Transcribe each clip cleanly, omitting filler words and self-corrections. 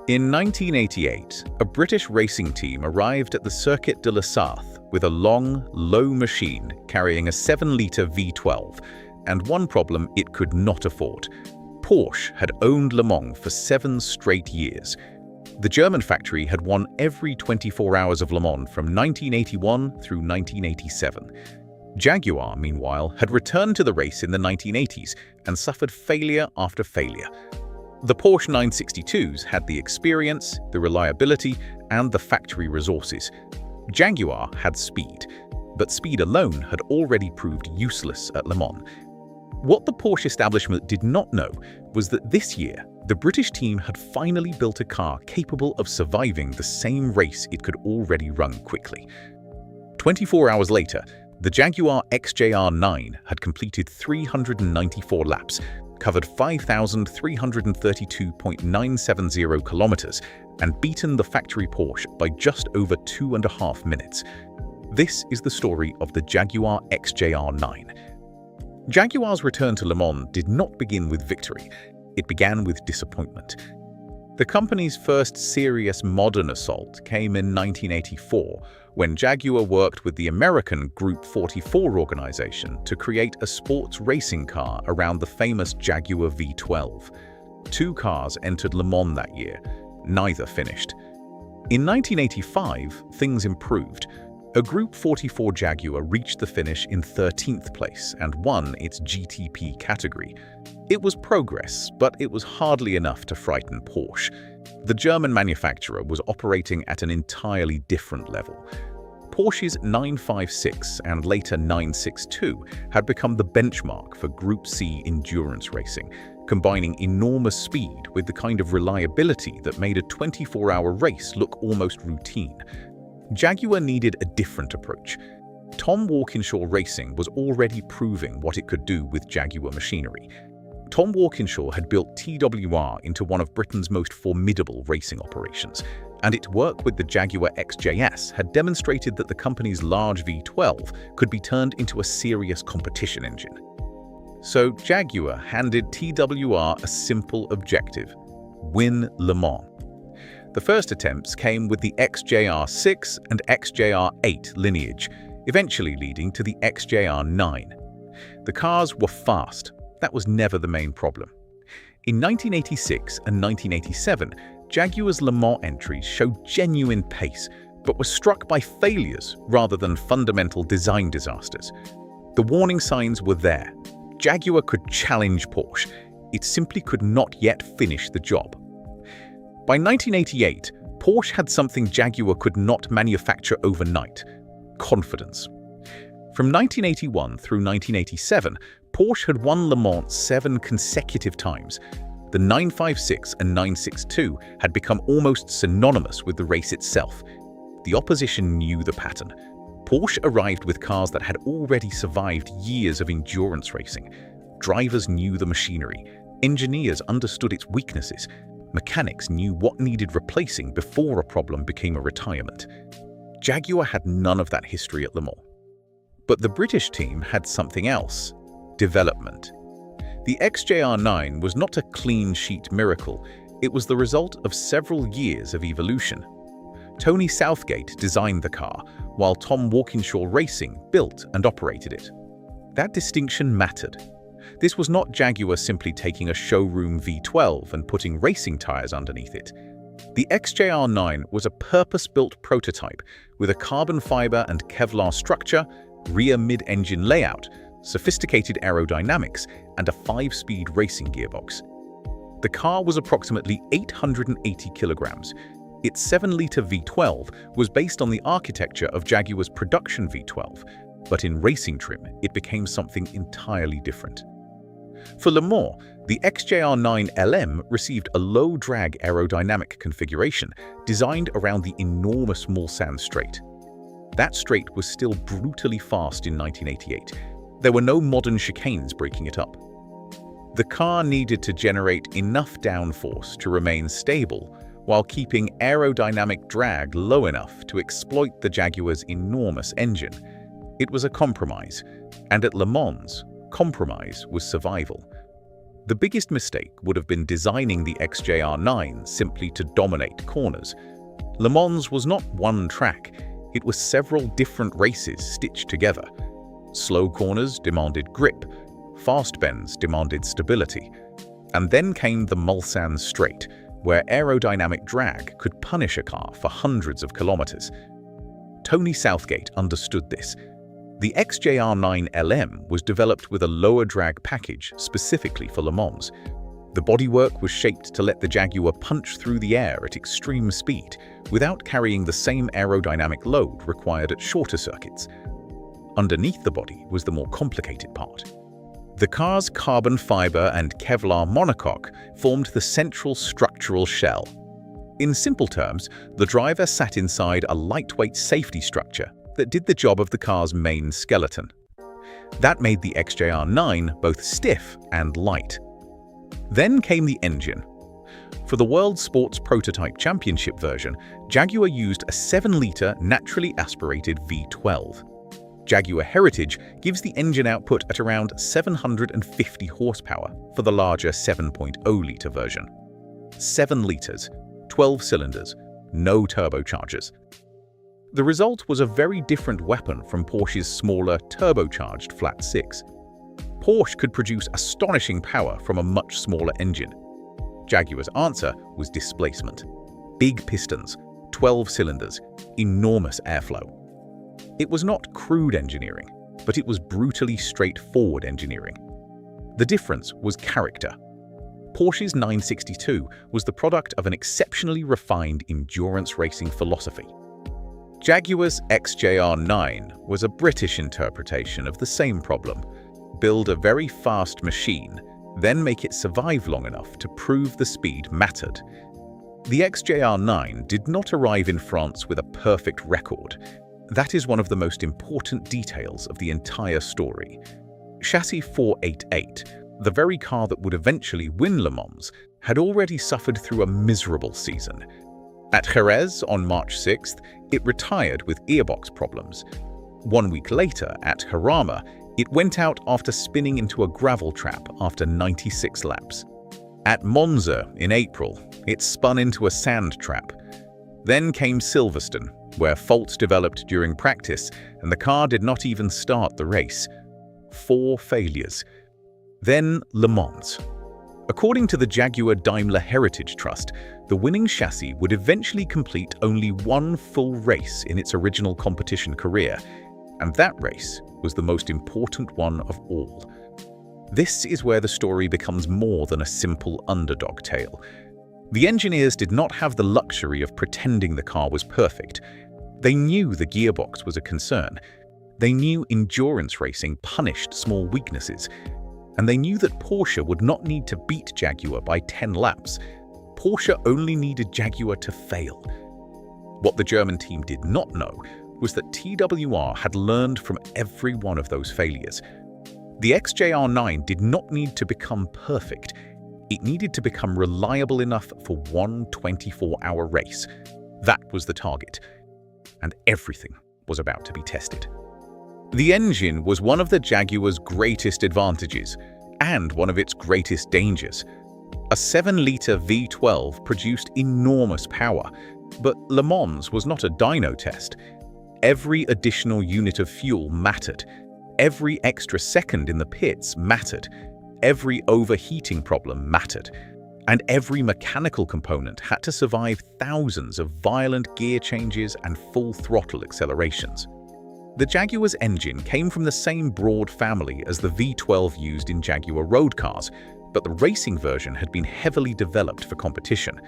In 1988, a British racing team arrived at the Circuit de la Sarthe with a long, low machine carrying a 7-litre V12, and one problem it could not afford. Porsche had owned Le Mans for 7 straight years. The German factory had won every 24 hours of Le Mans from 1981 through 1987. Jaguar, meanwhile, had returned to the race in the 1980s and suffered failure after failure. The Porsche 962s had the experience, the reliability, and the factory resources. Jaguar had speed, but speed alone had already proved useless at Le Mans. What the Porsche establishment did not know was that this year, the British team had finally built a car capable of surviving the same race it could already run quickly. 24 hours later, the Jaguar XJR-9 had completed 394 laps, covered 5,332.970 kilometers, and beaten the factory Porsche by just over 2.5 minutes. This is the story of the Jaguar XJR-9. Jaguar's return to Le Mans did not begin with victory. It began with disappointment. The company's first serious modern assault came in 1984, when Jaguar worked with the American Group 44 organization to create a sports racing car around the famous Jaguar V12. 2 cars entered Le Mans that year. Neither finished. In 1985, things improved. A Group 44 Jaguar reached the finish in 13th place and won its GTP category. It was progress, but it was hardly enough to frighten Porsche. The German manufacturer was operating at an entirely different level. Porsche's 956 and later 962 had become the benchmark for Group C endurance racing, combining enormous speed with the kind of reliability that made a 24-hour race look almost routine. Jaguar needed a different approach. Tom Walkinshaw Racing was already proving what it could do with Jaguar machinery. Tom Walkinshaw had built TWR into one of Britain's most formidable racing operations, and its work with the Jaguar XJS had demonstrated that the company's large V12 could be turned into a serious competition engine. So Jaguar handed TWR a simple objective: win Le Mans. The first attempts came with the XJR-6 and XJR-8 lineage, eventually leading to the XJR-9. The cars were fast. That was never the main problem. In 1986 and 1987, Jaguar's Le Mans entries showed genuine pace, but were struck by failures rather than fundamental design disasters. The warning signs were there. Jaguar could challenge Porsche. It simply could not yet finish the job. By 1988, Porsche had something Jaguar could not manufacture overnight: confidence. From 1981 through 1987, Porsche had won Le Mans 7 consecutive times. The 956 and 962 had become almost synonymous with the race itself. The opposition knew the pattern. Porsche arrived with cars that had already survived years of endurance racing. Drivers knew the machinery. Engineers understood its weaknesses. Mechanics knew what needed replacing before a problem became a retirement. Jaguar had none of that history at Le Mans. But the British team had something else: development. The XJR-9 was not a clean sheet miracle. It was the result of several years of evolution. Tony Southgate designed the car, while Tom Walkinshaw Racing built and operated it. That distinction mattered. This was not Jaguar simply taking a showroom V12 and putting racing tires underneath it. The XJR-9 was a purpose-built prototype with a carbon fiber and Kevlar structure, rear mid-engine layout, sophisticated aerodynamics, and a 5-speed racing gearbox. The car was approximately 880 kilograms. Its 7-litre V12 was based on the architecture of Jaguar's production V12, but in racing trim, it became something entirely different. For Le Mans, the XJR-9 LM received a low-drag aerodynamic configuration designed around the enormous Mulsanne Straight. That straight was still brutally fast in 1988. There were no modern chicanes breaking it up. The car needed to generate enough downforce to remain stable while keeping aerodynamic drag low enough to exploit the Jaguar's enormous engine. It was a compromise, and at Le Mans, compromise was survival. The biggest mistake would have been designing the XJR-9 simply to dominate corners. Le Mans was not one track, it was several different races stitched together. Slow corners demanded grip, fast bends demanded stability. And then came the Mulsanne Straight, where aerodynamic drag could punish a car for hundreds of kilometers. Tony Southgate understood this. The XJR-9 LM was developed with a lower drag package specifically for Le Mans. The bodywork was shaped to let the Jaguar punch through the air at extreme speed without carrying the same aerodynamic load required at shorter circuits. Underneath the body was the more complicated part. The car's carbon fiber and Kevlar monocoque formed the central structural shell. In simple terms, the driver sat inside a lightweight safety structure that did the job of the car's main skeleton. That made the XJR-9 both stiff and light. Then came the engine. For the World Sports Prototype Championship version, Jaguar used a 7-liter naturally aspirated V12. Jaguar Heritage gives the engine output at around 750 horsepower for the larger 7.0-liter version. 7 liters, 12 cylinders, no turbochargers. The result was a very different weapon from Porsche's smaller, turbocharged flat 6. Porsche could produce astonishing power from a much smaller engine. Jaguar's answer was displacement. Big pistons, 12 cylinders, enormous airflow. It was not crude engineering, but it was brutally straightforward engineering. The difference was character. Porsche's 962 was the product of an exceptionally refined endurance racing philosophy. Jaguar's XJR-9 was a British interpretation of the same problem. Build a very fast machine, then make it survive long enough to prove the speed mattered. The XJR-9 did not arrive in France with a perfect record. That is one of the most important details of the entire story. Chassis 488, the very car that would eventually win Le Mans, had already suffered through a miserable season. At Jerez on March 6th, it retired with gearbox problems. 1 week later, at Jarama, it went out after spinning into a gravel trap after 96 laps. At Monza in April, it spun into a sand trap. Then came Silverstone, where faults developed during practice and the car did not even start the race. 4 failures. Then Le Mans. According to the Jaguar Daimler Heritage Trust, the winning chassis would eventually complete only 1 full race in its original competition career, and that race was the most important one of all. This is where the story becomes more than a simple underdog tale. The engineers did not have the luxury of pretending the car was perfect. They knew the gearbox was a concern. They knew endurance racing punished small weaknesses. And they knew that Porsche would not need to beat Jaguar by 10 laps. Porsche only needed Jaguar to fail. What the German team did not know was that TWR had learned from every one of those failures. The XJR-9 did not need to become perfect. It needed to become reliable enough for one 24-hour race. That was the target. And everything was about to be tested. The engine was one of the Jaguar's greatest advantages and one of its greatest dangers. A 7-liter V12 produced enormous power, but Le Mans was not a dyno test. Every additional unit of fuel mattered. Every extra second in the pits mattered. Every overheating problem mattered. And every mechanical component had to survive thousands of violent gear changes and full throttle accelerations. The Jaguar's engine came from the same broad family as the V12 used in Jaguar road cars, but the racing version had been heavily developed for competition.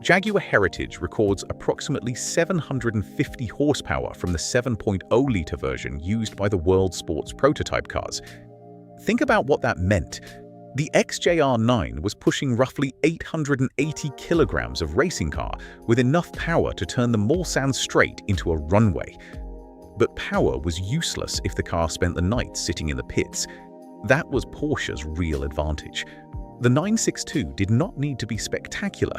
Jaguar Heritage records approximately 750 horsepower from the 7.0-liter version used by the World Sports Prototype cars. Think about what that meant. The XJR-9 was pushing roughly 880 kilograms of racing car with enough power to turn the Mulsanne Straight into a runway. But power was useless if the car spent the night sitting in the pits. That was Porsche's real advantage. The 962 did not need to be spectacular.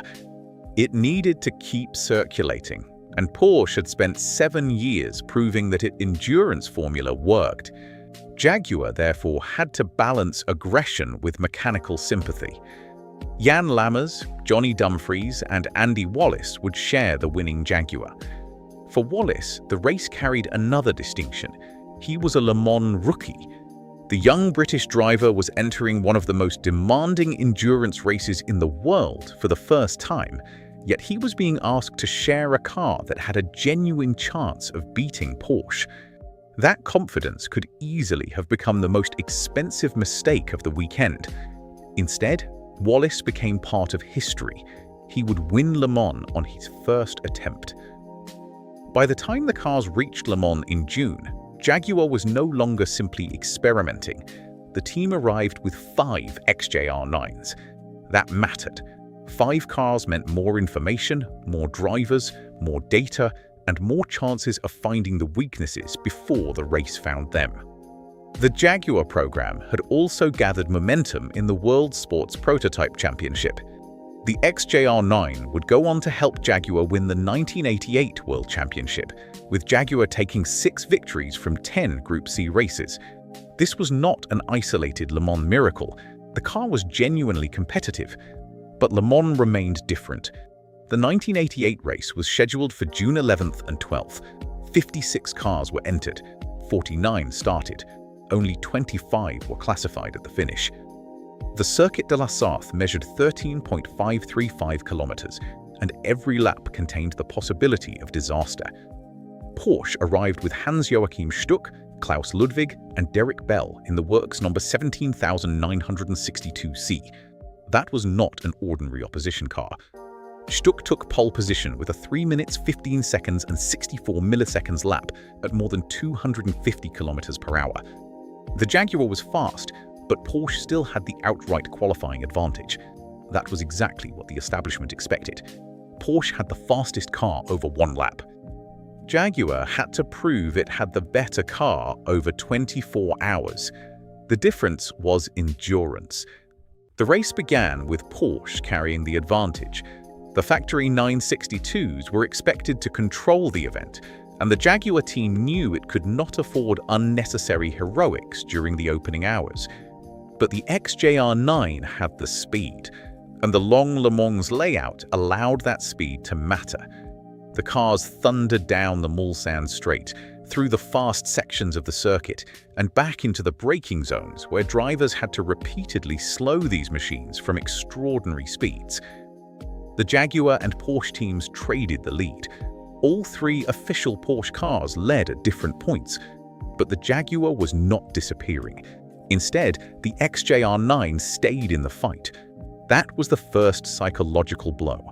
It needed to keep circulating, and Porsche had spent 7 years proving that its endurance formula worked. Jaguar therefore had to balance aggression with mechanical sympathy. Jan Lammers, Johnny Dumfries, and Andy Wallace would share the winning Jaguar. For Wallace, the race carried another distinction. He was a Le Mans rookie. The young British driver was entering one of the most demanding endurance races in the world for the first time, yet he was being asked to share a car that had a genuine chance of beating Porsche. That confidence could easily have become the most expensive mistake of the weekend. Instead, Wallace became part of history. He would win Le Mans on his first attempt. By the time the cars reached Le Mans in June, Jaguar was no longer simply experimenting. The team arrived with 5 XJR-9s. That mattered. 5 cars meant more information, more drivers, more data, and more chances of finding the weaknesses before the race found them. The Jaguar program had also gathered momentum in the World Sports Prototype Championship. The XJR-9 would go on to help Jaguar win the 1988 World Championship, with Jaguar taking 6 victories from 10 Group C races. This was not an isolated Le Mans miracle. The car was genuinely competitive. But Le Mans remained different. The 1988 race was scheduled for June 11th and 12th. 56 cars were entered, 49 started. Only 25 were classified at the finish. The Circuit de la Sarthe measured 13.535 kilometers, and every lap contained the possibility of disaster. Porsche arrived with Hans-Joachim Stuck, Klaus Ludwig, and Derek Bell in the works number 17,962C. That was not an ordinary opposition car. Stuck took pole position with a 3 minutes 15 seconds and 64 milliseconds lap at more than 250 kilometers per hour. The Jaguar was fast, but Porsche still had the outright qualifying advantage. That was exactly what the establishment expected. Porsche had the fastest car over 1 lap. Jaguar had to prove it had the better car over 24 hours. The difference was endurance. The race began with Porsche carrying the advantage. The factory 962s were expected to control the event, and the Jaguar team knew it could not afford unnecessary heroics during the opening hours. But the XJR-9 had the speed, and the long Le Mans layout allowed that speed to matter. The cars thundered down the Mulsanne Straight, through the fast sections of the circuit, and back into the braking zones where drivers had to repeatedly slow these machines from extraordinary speeds. The Jaguar and Porsche teams traded the lead. All 3 official Porsche cars led at different points, but the Jaguar was not disappearing. Instead, the XJR-9 stayed in the fight. That was the first psychological blow.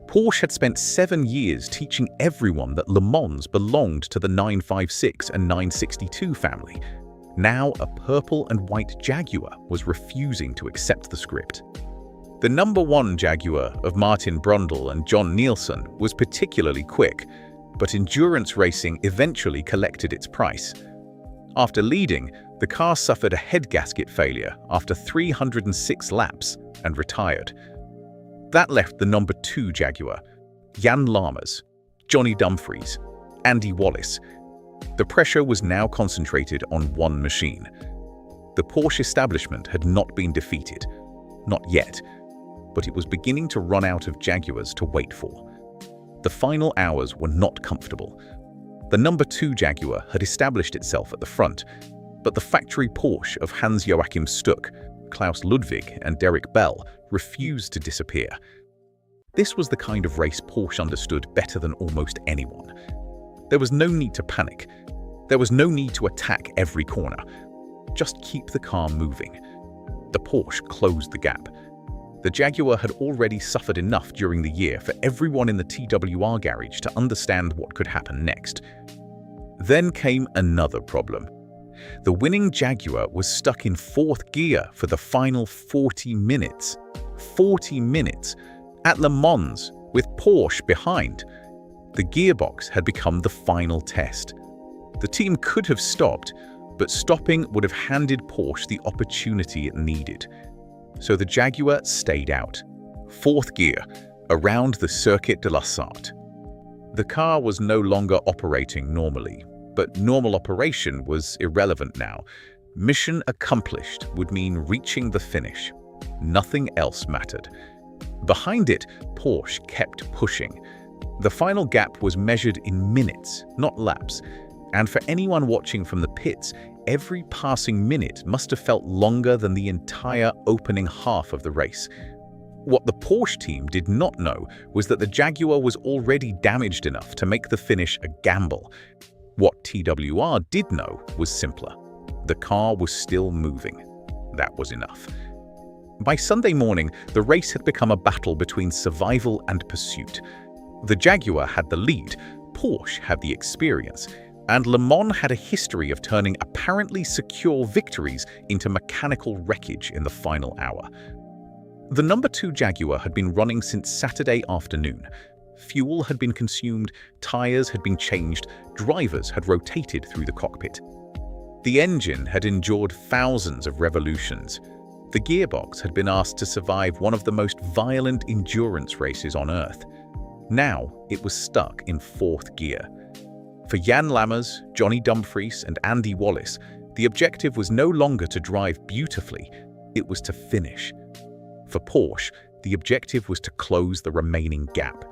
Porsche had spent 7 years teaching everyone that Le Mans belonged to the 956 and 962 family. Now, a purple and white Jaguar was refusing to accept the script. The number 1 Jaguar of Martin Brundle and John Nielsen was particularly quick, but endurance racing eventually collected its price. After leading, the car suffered a head gasket failure after 306 laps and retired. That left the number 2 Jaguar, Jan Lammers, Johnny Dumfries, Andy Wallace. The pressure was now concentrated on one machine. The Porsche establishment had not been defeated, not yet, but it was beginning to run out of Jaguars to wait for. The final hours were not comfortable. The number 2 Jaguar had established itself at the front, but the factory Porsche of Hans-Joachim Stuck, Klaus Ludwig, and Derek Bell refused to disappear. This was the kind of race Porsche understood better than almost anyone. There was no need to panic. There was no need to attack every corner. Just keep the car moving. The Porsche closed the gap. The Jaguar had already suffered enough during the year for everyone in the TWR garage to understand what could happen next. Then came another problem. The winning Jaguar was stuck in 4th gear for the final 40 minutes. 40 minutes! At Le Mans, with Porsche behind. The gearbox had become the final test. The team could have stopped, but stopping would have handed Porsche the opportunity it needed. So the Jaguar stayed out. 4th gear, around the Circuit de la Sarthe. The car was no longer operating normally. But normal operation was irrelevant now. Mission accomplished would mean reaching the finish. Nothing else mattered. Behind it, Porsche kept pushing. The final gap was measured in minutes, not laps. And for anyone watching from the pits, every passing minute must have felt longer than the entire opening half of the race. What the Porsche team did not know was that the Jaguar was already damaged enough to make the finish a gamble. What TWR did know was simpler. The car was still moving. That was enough. By Sunday morning, the race had become a battle between survival and pursuit. The Jaguar had the lead, Porsche had the experience, and Le Mans had a history of turning apparently secure victories into mechanical wreckage in the final hour. The number 2 Jaguar had been running since Saturday afternoon. Fuel had been consumed, tires had been changed, drivers had rotated through the cockpit. The engine had endured thousands of revolutions. The gearbox had been asked to survive one of the most violent endurance races on Earth. Now it was stuck in 4th gear. For Jan Lammers, Johnny Dumfries, and Andy Wallace, the objective was no longer to drive beautifully, it was to finish. For Porsche, the objective was to close the remaining gap.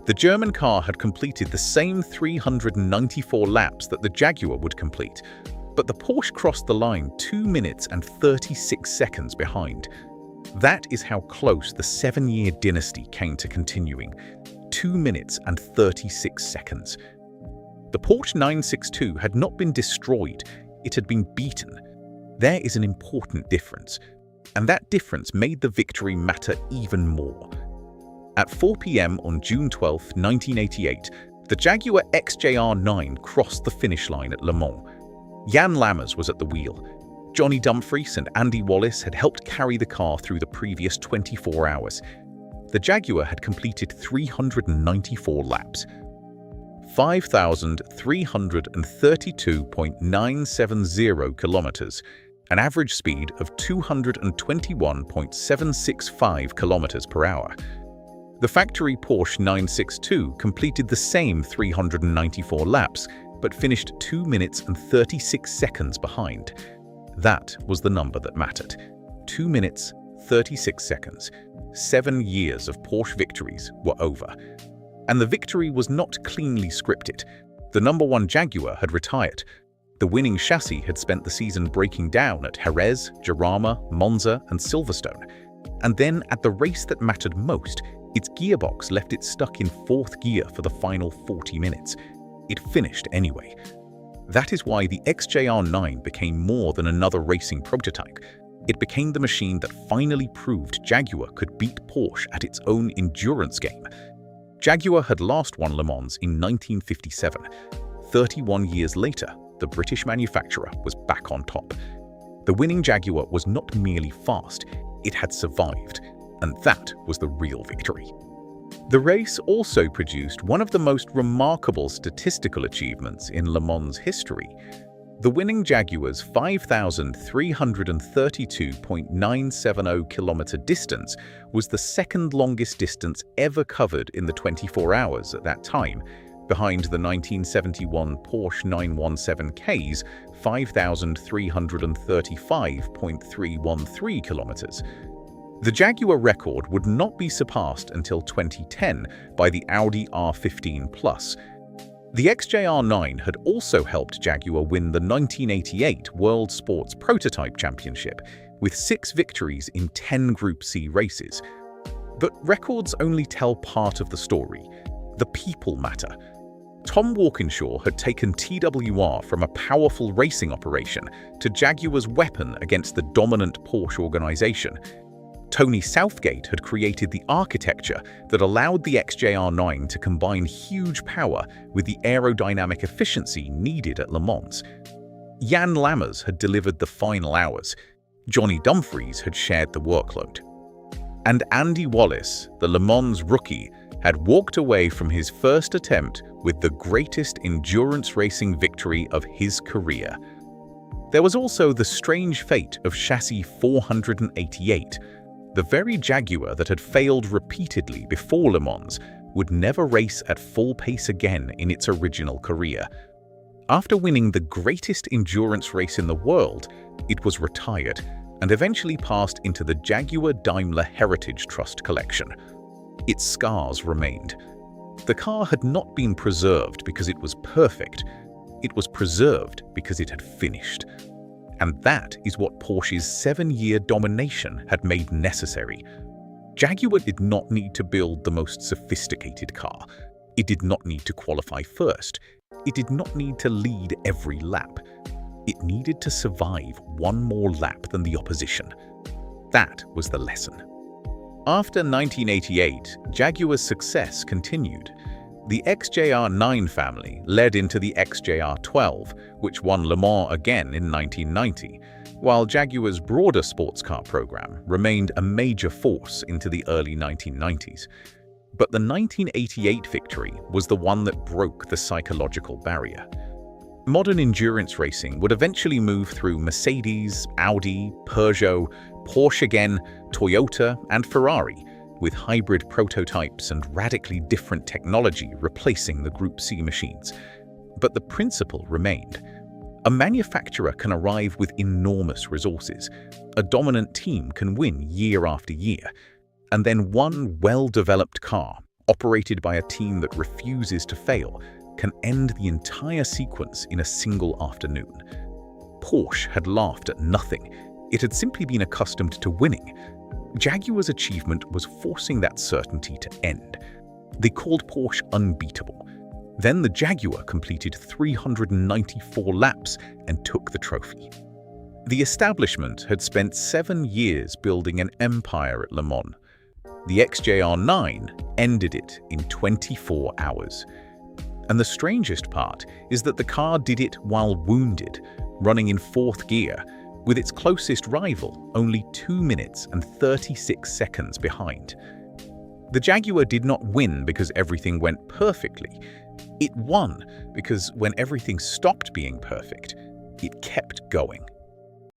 The German car had completed the same 394 laps that the Jaguar would complete, but the Porsche crossed the line 2 minutes and 36 seconds behind. That is how close the 7-year dynasty came to continuing. 2 minutes and 36 seconds. The Porsche 962 had not been destroyed, it had been beaten. There is an important difference, and that difference made the victory matter even more. At 4 p.m. on June 12, 1988, the Jaguar XJR-9 crossed the finish line at Le Mans. Jan Lammers was at the wheel. Johnny Dumfries and Andy Wallace had helped carry the car through the previous 24 hours. The Jaguar had completed 394 laps. 5,332.970 kilometers, an average speed of 221.765 kilometers per hour. The factory Porsche 962 completed the same 394 laps, but finished 2 minutes and 36 seconds behind. That was the number that mattered. 2 minutes, 36 seconds. 7 years of Porsche victories were over. And the victory was not cleanly scripted. The number 1 Jaguar had retired. The winning chassis had spent the season breaking down at Jerez, Jarama, Monza, and Silverstone. And then, at the race that mattered most, its gearbox left it stuck in 4th gear for the final 40 minutes. It finished anyway. That is why the XJR-9 became more than another racing prototype. It became the machine that finally proved Jaguar could beat Porsche at its own endurance game. Jaguar had last won Le Mans in 1957. 31 years later, the British manufacturer was back on top. The winning Jaguar was not merely fast, it had survived, and that was the real victory. The race also produced one of the most remarkable statistical achievements in Le Mans history. The winning Jaguar's 5,332.970 kilometer distance was the second longest distance ever covered in the 24 hours at that time, behind the 1971 Porsche 917K's 5,335.313 kilometers. The Jaguar record would not be surpassed until 2010 by the Audi R15 Plus. The XJR-9 had also helped Jaguar win the 1988 World Sports Prototype Championship, with 6 victories in 10 Group C races. But records only tell part of the story. The people matter. Tom Walkinshaw had taken TWR from a powerful racing operation to Jaguar's weapon against the dominant Porsche organization. Tony Southgate had created the architecture that allowed the XJR-9 to combine huge power with the aerodynamic efficiency needed at Le Mans. Jan Lammers had delivered the final hours. Johnny Dumfries had shared the workload. And Andy Wallace, the Le Mans rookie, had walked away from his first attempt with the greatest endurance racing victory of his career. There was also the strange fate of chassis 488. The very Jaguar that had failed repeatedly before Le Mans would never race at full pace again in its original career. After winning the greatest endurance race in the world, it was retired and eventually passed into the Jaguar Daimler Heritage Trust collection. Its scars remained. The car had not been preserved because it was perfect. It was preserved because it had finished. And that is what Porsche's 7-year domination had made necessary. Jaguar did not need to build the most sophisticated car. It did not need to qualify first. It did not need to lead every lap. It needed to survive one more lap than the opposition. That was the lesson. After 1988, Jaguar's success continued. The XJR-9 family led into the XJR-12, which won Le Mans again in 1990, while Jaguar's broader sports car program remained a major force into the early 1990s. But the 1988 victory was the one that broke the psychological barrier. Modern endurance racing would eventually move through Mercedes, Audi, Peugeot, Porsche again, Toyota, and Ferrari, with hybrid prototypes and radically different technology replacing the Group C machines. But the principle remained. A manufacturer can arrive with enormous resources. A dominant team can win year after year. And then one well-developed car, operated by a team that refuses to fail, can end the entire sequence in a single afternoon. Porsche had laughed at nothing. It had simply been accustomed to winning. Jaguar's achievement was forcing that certainty to end. They called Porsche unbeatable. Then the Jaguar completed 394 laps and took the trophy. The establishment had spent 7 years building an empire at Le Mans. The XJR-9 ended it in 24 hours. And the strangest part is that the car did it while wounded, running in 4th gear, with its closest rival only 2 minutes and 36 seconds behind. The Jaguar did not win because everything went perfectly. It won because when everything stopped being perfect, it kept going.